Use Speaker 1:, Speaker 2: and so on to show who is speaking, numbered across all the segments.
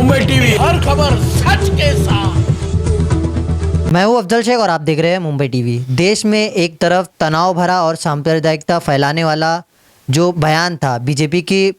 Speaker 1: Mumbai TV, हर खबर सच के साथ।
Speaker 2: मैं हूं अफजल शेख और आप देख रहे हैं मुंबई टीवी। देश में एक तरफ तनाव भरा और सांप्रदायिकता फैलाने वाला जो बयान था बीजेपी की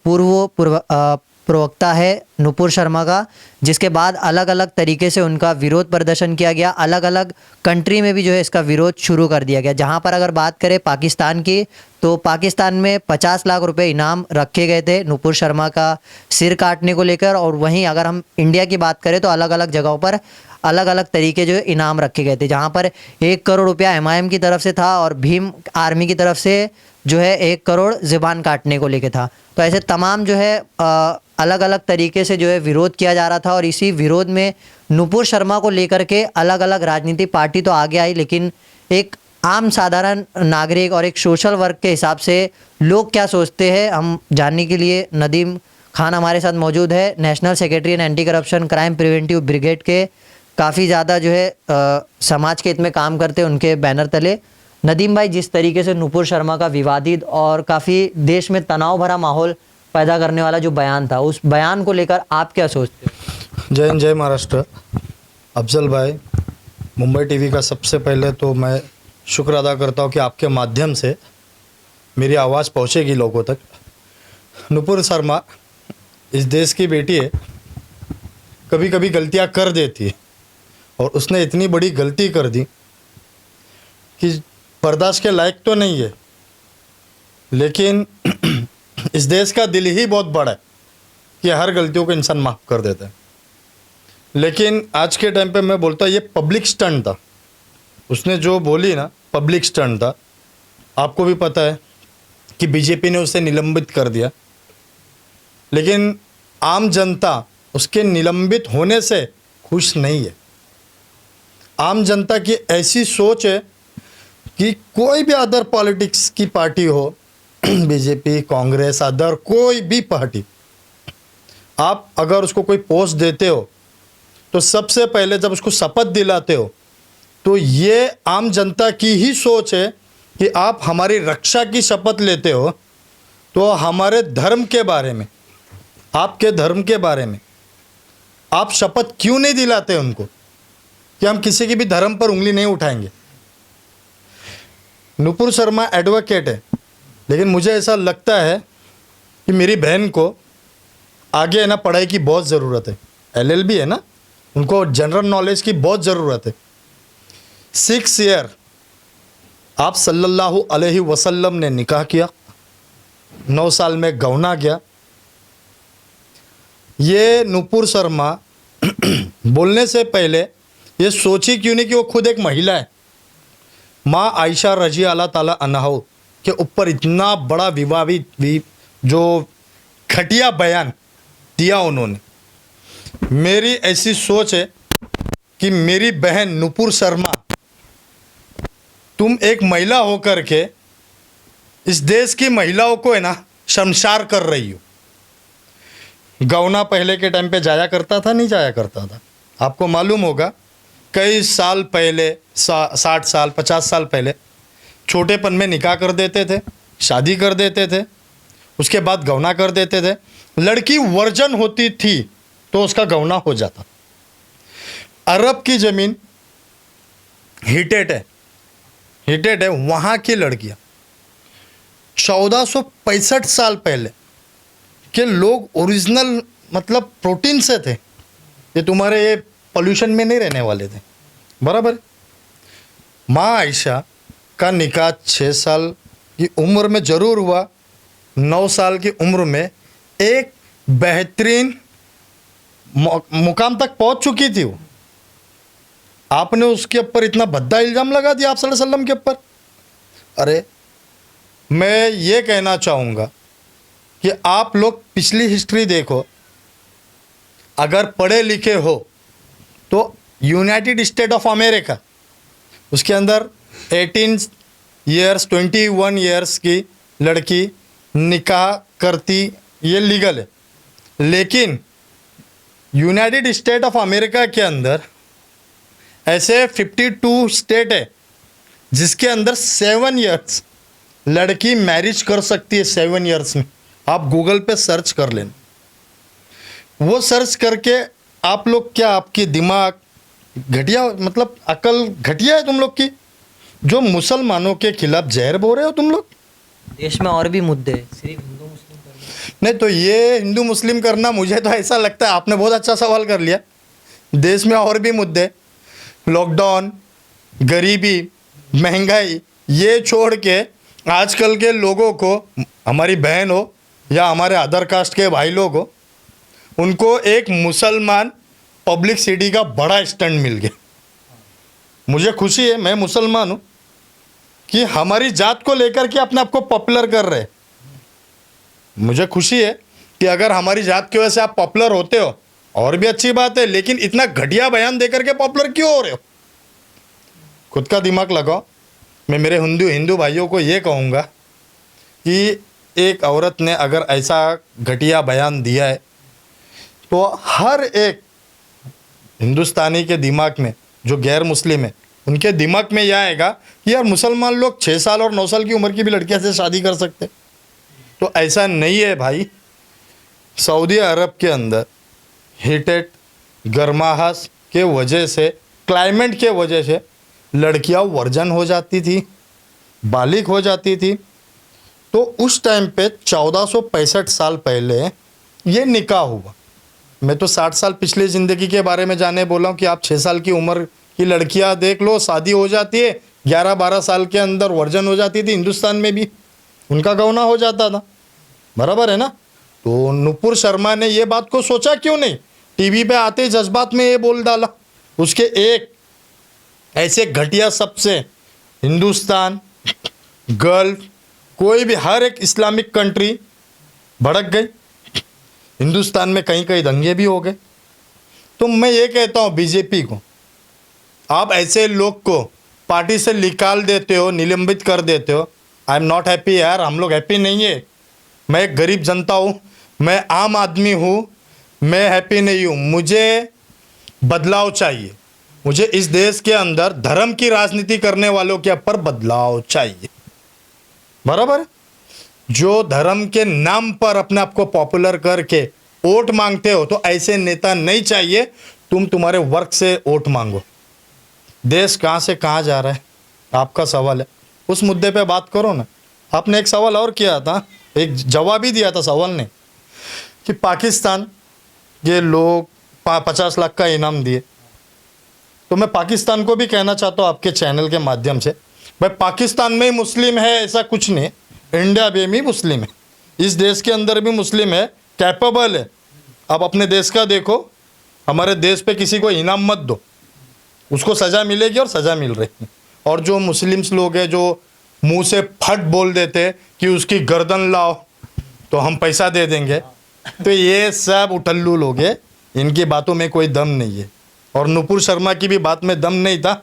Speaker 2: प्रवक्ता है नुपुर शर्मा का, जिसके बाद अलग अलग तरीके से उनका विरोध प्रदर्शन किया गया। अलग अलग कंट्री में भी जो है इसका विरोध शुरू कर दिया गया। जहां पर अगर बात करें पाकिस्तान की, तो पाकिस्तान में 50 लाख रुपए इनाम रखे गए थे नुपुर शर्मा का सिर काटने को लेकर। और वहीं अगर हम इंडिया की बात करें तो अलग अलग जगहों पर अलग अलग तरीके जो इनाम रखे गए थे, जहां पर 1 करोड़ रुपया एमआईएम की तरफ से था और भीम आर्मी की तरफ से जो है 1 करोड़ ज़ुबान काटने को लेके था। तो ऐसे तमाम जो है अलग अलग तरीके से जो है विरोध किया जा रहा था। और इसी विरोध में नुपुर शर्मा को लेकर के अलग अलग राजनीतिक पार्टी तो आगे आई, लेकिन एक आम साधारण नागरिक और एक सोशल वर्क के हिसाब से लोग क्या सोचते हैं, हम जानने के लिए नदीम खान हमारे साथ मौजूद है, national secretary and anti corruption crime preventive brigade के। काफ़ी ज़्यादा जो है समाज के हित में काम करते हैं उनके बैनर तले। नदीम भाई, जिस तरीके से नुपुर शर्मा का विवादित और काफ़ी देश में तनाव भरा माहौल पैदा करने वाला जो बयान था, उस बयान को लेकर आप क्या सोचते हैं?
Speaker 3: जय हिंद, जय महाराष्ट्र। अफजल भाई, मुंबई टीवी का सबसे पहले तो मैं शुक्र अदा करता हूँ कि आपके माध्यम से मेरी आवाज़ पहुँचेगी लोगों तक। नुपुर शर्मा इस देश की बेटी है, कभी कभी गलतियाँ कर देती है और उसने इतनी बड़ी गलती कर दी कि बर्दाश्त के लायक तो नहीं है, लेकिन इस देश का दिल ही बहुत बड़ा है कि हर गलतियों को इंसान माफ़ कर देता है। लेकिन आज के टाइम पे मैं बोलता हूँ ये पब्लिक स्टंट था। उसने जो बोली ना, पब्लिक स्टंट था। आपको भी पता है कि बीजेपी ने उसे निलंबित कर दिया, लेकिन आम जनता उसके निलंबित होने से खुश नहीं है। आम जनता की ऐसी सोच है कि कोई भी अदर पॉलिटिक्स की पार्टी हो, बीजेपी, कांग्रेस, अदर कोई भी पार्टी, आप अगर उसको कोई पोस्ट देते हो तो सबसे पहले जब उसको शपथ दिलाते हो तो ये आम जनता की ही सोच है कि आप हमारी रक्षा की शपथ लेते हो तो हमारे धर्म के बारे में, आपके धर्म के बारे में आप शपथ क्यों नहीं दिलाते उनको कि हम किसी के भी धर्म पर उंगली नहीं उठाएंगे। नुपुर शर्मा एडवोकेट है, लेकिन मुझे ऐसा लगता है कि मेरी बहन को आगे है ना पढ़ाई की बहुत ज़रूरत है। एलएलबी है ना, उनको जनरल नॉलेज की बहुत ज़रूरत है। 6 ईयर आप सल्लल्लाहु अलैहि वसल्लम ने निकाह किया, 9 साल में गौना गया। ये नुपुर शर्मा बोलने से पहले ये सोची क्यों नहीं कि वो खुद एक महिला है। माँ आयशा रजी अल्लाह ताला अन्हा के ऊपर इतना बड़ा विवादित जो घटिया बयान दिया उन्होंने। मेरी ऐसी सोच है कि मेरी बहन नुपुर शर्मा, तुम एक महिला होकर के इस देश की महिलाओं को है ना शर्मसार कर रही हो। गौना पहले के टाइम पे जाया करता था, नहीं जाया करता था? आपको मालूम होगा कई साल पहले, 60 साल 50 साल पहले छोटेपन में निकाह कर देते थे, शादी कर देते थे, उसके बाद गौना कर देते थे। लड़की वर्जन होती थी तो उसका गौना हो जाता। अरब की ज़मीन हिटेट है, वहाँ की लड़कियाँ 1465 साल पहले के लोग ओरिजिनल मतलब प्रोटीन से थे। ये तुम्हारे ये पोल्यूशन में नहीं रहने वाले थे, बराबर। माँ आयशा का निकाह 6 साल की उम्र में ज़रूर हुआ। 9 साल की उम्र में एक बेहतरीन मुकाम तक पहुंच चुकी थी वो। आपने उसके ऊपर इतना भद्दा इल्ज़ाम लगा दिया आप सल्लल्लाहु अलैहि वसल्लम के ऊपर। अरे मैं ये कहना चाहूँगा कि आप लोग पिछली हिस्ट्री देखो। अगर पढ़े लिखे हो तो यूनाइटेड स्टेट ऑफ अमेरिका, उसके अंदर 18 ईयर्स 21 ईयर्स की लड़की निकाह करती, ये लीगल है। लेकिन यूनाइटेड स्टेट ऑफ अमेरिका के अंदर ऐसे 52 स्टेट है जिसके अंदर 7 ईयर्स लड़की मैरिज कर सकती है। 7 ईयर्स में आप गूगल पे सर्च कर लेना। वो सर्च करके आप लोग क्या, आपकी दिमाग घटिया, मतलब अकल घटिया है तुम लोग की, जो मुसलमानों के खिलाफ जहर बो रहे हो तुम लोग।
Speaker 2: देश में और भी मुद्दे हैं, सिर्फ हिंदू मुस्लिम करना।
Speaker 3: नहीं तो ये हिंदू मुस्लिम करना, मुझे तो ऐसा लगता है आपने बहुत अच्छा सवाल कर लिया। देश में और भी मुद्दे, लॉकडाउन, गरीबी, महंगाई, ये छोड़ के आजकल के लोगों को, हमारी बहन हो या हमारे अदर कास्ट के भाई लोग हो, उनको एक मुसलमान पब्लिक सिटी का बड़ा स्टैंड मिल गया। मुझे खुशी है, मैं मुसलमान हूँ, कि हमारी जात को लेकर के अपने आप को पॉपुलर कर रहे। मुझे खुशी है कि अगर हमारी जात की वजह से आप पॉपुलर होते हो और भी अच्छी बात है, लेकिन इतना घटिया बयान देकर के पॉपुलर क्यों हो रहे हो? खुद का दिमाग लगाओ। मैं मेरे हिंदू भाइयों को ये कहूँगा कि एक औरत ने अगर ऐसा घटिया बयान दिया है तो हर एक हिंदुस्तानी के दिमाग में, जो गैर मुस्लिम है उनके दिमाग में यह आएगा कि यार मुसलमान लोग 6 साल और 9 साल की उम्र की भी लड़कियां से शादी कर सकते। तो ऐसा नहीं है भाई। सऊदी अरब के अंदर हीटेड गर्माहट के वजह से, क्लाइमेट के वजह से लड़कियां वर्जन हो जाती थी, बालिग हो जाती थी। तो उस टाइम पे 1465 साल पहले ये निकाह हुआ। मैं तो 60 साल पिछली ज़िंदगी के बारे में जाने बोला हूँ कि आप 6 साल की उम्र की लड़कियां देख लो, शादी हो जाती है, 11-12 साल के अंदर वर्जन हो जाती थी। हिंदुस्तान में भी उनका गौना हो जाता था, बराबर है ना। तो नुपुर शर्मा ने ये बात को सोचा क्यों नहीं, टीवी पे आते जज्बात में ये बोल डाला। उसके एक ऐसे घटिया सबसे हिंदुस्तान, गल्फ, कोई भी हर एक इस्लामिक कंट्री भड़क गई। हिंदुस्तान में कहीं कहीं दंगे भी हो गए। तो मैं ये कहता हूँ बीजेपी को, आप ऐसे लोग को पार्टी से निकाल देते हो, निलंबित कर देते हो। आई एम नॉट हैप्पी यार, हम लोग हैप्पी नहीं है। मैं एक गरीब जनता हूँ, मैं आम आदमी हूँ, मैं हैप्पी नहीं हूँ। मुझे बदलाव चाहिए। मुझे इस देश के अंदर धर्म की राजनीति करने वालों के ऊपर बदलाव चाहिए, बराबर है। जो धर्म के नाम पर अपने आप को पॉपुलर करके वोट मांगते हो, तो ऐसे नेता नहीं चाहिए। तुम तुम्हारे वर्क से वोट मांगो। देश कहाँ से कहाँ जा रहा है आपका सवाल है, उस मुद्दे पे बात करो ना। आपने एक सवाल और किया था, एक जवाब ही दिया था सवाल ने, कि पाकिस्तान ये लोग 50 लाख का इनाम दिए। तो मैं पाकिस्तान को भी कहना चाहता हूँ आपके चैनल के माध्यम से, भाई पाकिस्तान में ही मुस्लिम है ऐसा कुछ नहीं, इंडिया में भी मुस्लिम है, इस देश के अंदर भी मुस्लिम है, कैपेबल है। आप अपने देश का देखो, हमारे देश पे किसी को इनाम मत दो, उसको सज़ा मिलेगी और सज़ा मिल रही है। और जो मुस्लिम्स लोग हैं जो मुंह से फट बोल देते कि उसकी गर्दन लाओ तो हम पैसा दे देंगे, तो ये सब उठल्लू लोग हैं, इनकी बातों में कोई दम नहीं है। और नुपुर शर्मा की भी बात में दम नहीं था,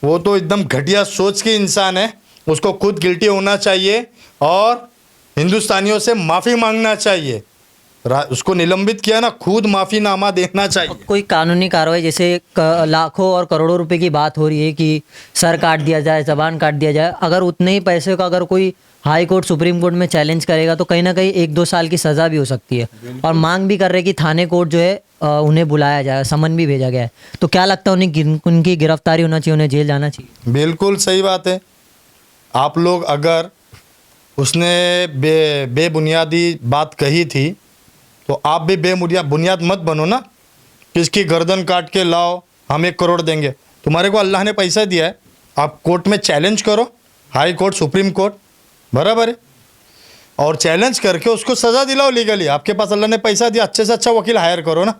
Speaker 3: वो तो एकदम घटिया सोच के इंसान है। उसको खुद गिल्टी होना चाहिए और हिंदुस्तानियों से माफ़ी मांगना चाहिए। उसको निलंबित किया ना, खुद माफ़ीनामा देना चाहिए।
Speaker 2: कोई कानूनी कार्रवाई, जैसे लाखों और करोड़ों रुपए की बात हो रही है कि सर काट दिया जाए, जबान काट दिया जाए, अगर उतने ही पैसे का अगर कोई हाई कोर्ट, सुप्रीम कोर्ट में चैलेंज करेगा तो कहीं ना कहीं 1-2 साल की सज़ा भी हो सकती है। और मांग भी कर रहे कि थाने कोर्ट जो है उन्हें बुलाया जाए, समन भी भेजा गया है। तो क्या लगता है उनकी गिरफ्तारी होना चाहिए, उन्हें जेल जाना चाहिए?
Speaker 3: बिल्कुल सही बात है। आप लोग अगर उसने बेबुनियादी बात कही थी तो आप भी बुनियाद मत बनो ना, किसकी गर्दन काट के लाओ हम 1 करोड़ देंगे। तुम्हारे को अल्लाह ने पैसा दिया है, आप कोर्ट में चैलेंज करो, हाई कोर्ट, सुप्रीम कोर्ट, बराबर है। और चैलेंज करके उसको सज़ा दिलाओ लीगली। आपके पास अल्लाह ने पैसा दिया, अच्छे से अच्छा वकील हायर करो ना।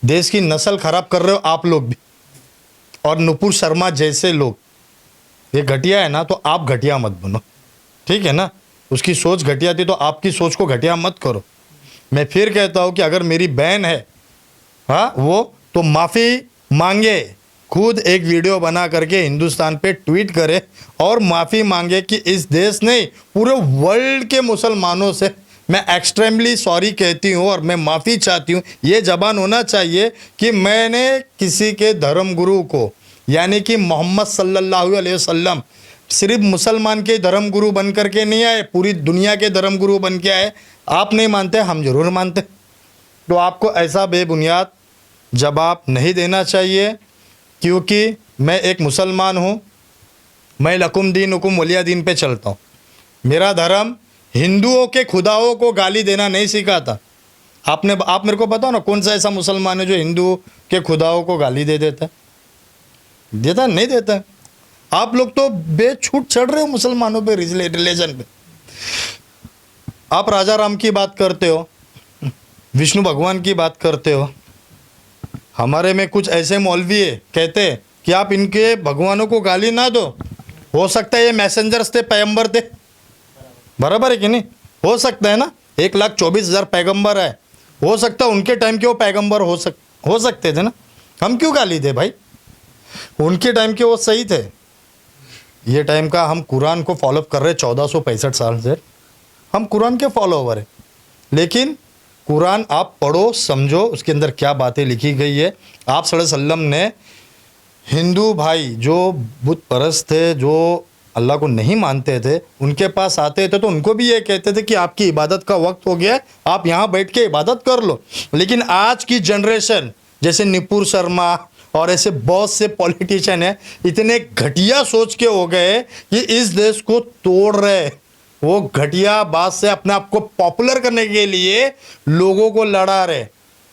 Speaker 3: देश की नस्ल ख़राब कर रहे हो आप लोग भी। और नुपुर शर्मा जैसे लोग, ये घटिया है ना, तो आप घटिया मत बनो, ठीक है ना। उसकी सोच घटिया थी तो आपकी सोच को घटिया मत करो। मैं फिर कहता हूँ कि अगर मेरी बहन है, हाँ, वो तो माफ़ी मांगे, खुद एक वीडियो बना करके हिंदुस्तान पे ट्वीट करे और माफ़ी मांगे कि इस देश नहीं, पूरे वर्ल्ड के मुसलमानों से मैं एक्सट्रीमली सॉरी कहती हूँ और मैं माफ़ी चाहती हूँ। ये ज़बान होना चाहिए कि मैंने किसी के धर्म गुरु को, यानी कि मोहम्मद सल्लल्लाहु अलैहि वसल्लम सिर्फ मुसलमान के धर्म गुरु बन करके नहीं आए, पूरी दुनिया के धर्म गुरु बन के आए। आप नहीं मानते, हम ज़रूर मानते। तो आपको ऐसा बेबुनियाद जवाब नहीं देना चाहिए, क्योंकि मैं एक मुसलमान हूँ। मैं लकुम दीन हुकुम वलिया दीन पे चलता हूँ। मेरा धर्म हिंदुओं के खुदाओं को गाली देना नहीं सिखाता। आप मेरे को बताओ ना, कौन सा ऐसा मुसलमान है जो हिंदू के खुदाओं को गाली दे देता है? देता नहीं देता है। आप लोग तो बेछूट चढ़ रहे हो मुसलमानों पे, रिलीजन पे। आप राजा राम की बात करते हो, विष्णु भगवान की बात करते हो। हमारे में कुछ ऐसे मौलवी है, कहते हैं कि आप इनके भगवानों को गाली ना दो। हो सकता है ये मैसेंजर्स थे, पैगंबर थे, बराबर है कि नहीं? हो सकता है ना, 1,24,000 पैगंबर है, हो सकता है उनके टाइम के वो पैगंबर हो सकते थे ना। हम क्यों गाली दे भाई? उनके टाइम के वो सही थे। ये टाइम का हम कुरान को फॉलो कर रहे 1465 साल से। हम कुरान के फॉलोवर हैं, लेकिन कुरान आप पढ़ो, समझो उसके अंदर क्या बातें लिखी गई है। आप सल्लल्लाहु अलैहि वसल्लम ने हिंदू भाई जो बुत परस्त थे, जो अल्लाह को नहीं मानते थे, उनके पास आते थे तो उनको भी ये कहते थे कि आपकी इबादत का वक्त हो गया है, आप यहाँ बैठ के इबादत कर लो। लेकिन आज की जनरेशन, जैसे निपुर शर्मा और ऐसे बहुत से पॉलिटिशियन हैं, इतने घटिया सोच के हो गए कि इस देश को तोड़ रहे। वो घटिया बात से अपने आप को पॉपुलर करने के लिए लोगों को लड़ा रहे।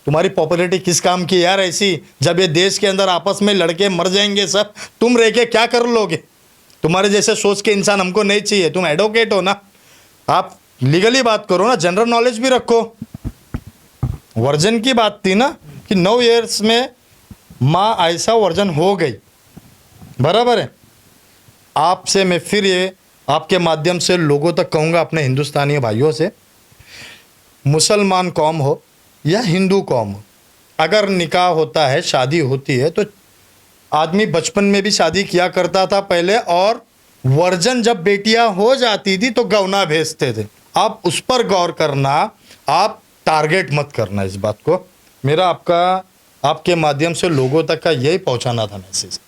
Speaker 3: तुम्हारी पॉपुलरिटी किस काम की यार ऐसी, जब ये देश के अंदर आपस में लड़के मर जाएंगे सब, तुम रह के क्या कर लोगे? तुम्हारे जैसे सोच के इंसान हमको नहीं चाहिए। तुम एडवोकेट हो ना, आप लीगली बात करो ना, जनरल नॉलेज भी रखो। वर्जन की बात थी ना कि 9 ईयर्स में माँ आयशा वर्जन हो गई, बराबर है। आपसे मैं फिर ये आपके माध्यम से लोगों तक कहूँगा, अपने हिंदुस्तानी भाइयों से, मुसलमान कौम हो या हिंदू कौम हो, अगर निकाह होता है, शादी होती है, तो आदमी बचपन में भी शादी किया करता था पहले, और वर्जन जब बेटियां हो जाती थी तो गौना भेजते थे। आप उस पर गौर करना, आप टारगेट मत करना इस बात को। मेरा आपके माध्यम से लोगों तक का यही पहुंचाना था मैसेज।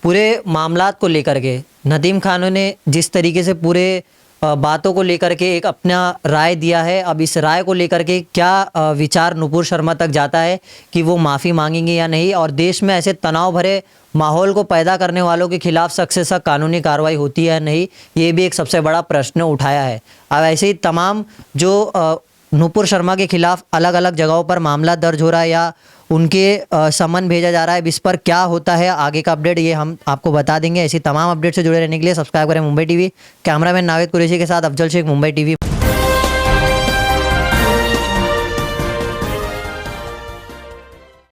Speaker 2: पूरे मामलात को लेकर के नदीम खानों ने जिस तरीके से पूरे बातों को लेकर के एक अपना राय दिया है, अब इस राय को लेकर के क्या विचार नुपुर शर्मा तक जाता है कि वो माफ़ी मांगेंगे या नहीं, और देश में ऐसे तनाव भरे माहौल को पैदा करने वालों के खिलाफ सख्त से सख्त कानूनी कार्रवाई होती है या नहीं, ये भी एक सबसे बड़ा प्रश्न उठाया है। अब ऐसे ही तमाम जो नुपुर शर्मा के खिलाफ अलग अलग जगहों पर मामला दर्ज हो रहा है या उनके समन भेजा जा रहा है, इस पर क्या होता है आगे का अपडेट, ये हम आपको बता देंगे। ऐसी तमाम अपडेट से जुड़े रहने के लिए सब्सक्राइब करें मुंबई टीवी। कैमरामैन नावेद कुरैशी के साथ अफजल शेख, मुंबई टीवी।